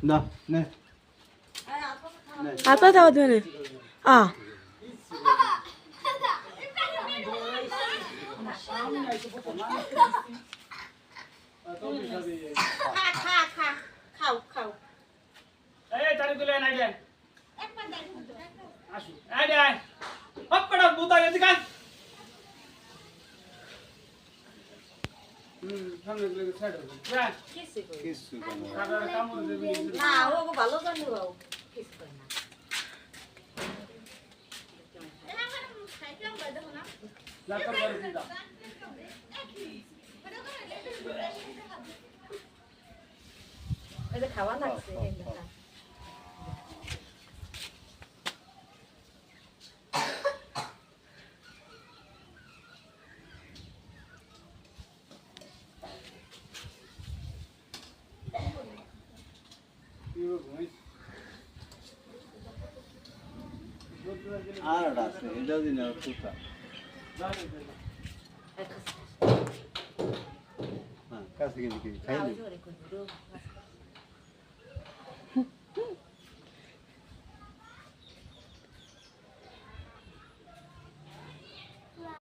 না নে আপা দাও দেনে আ খাও খাও এই তারি তুলে নাই দে আসু এই দে হপকড়া বুতা এদিকে সামনে গেলে সাইড হবে যা কিছু না কাটা কামড় দেবে না ও ভালো জানো ও কিছু করে না লাতা করে দিদা এটা খাওয়া লাগছে এটা আর আছে এটা দিন আর কুতা হ্যাঁ কাছে গিয়ে খাই নি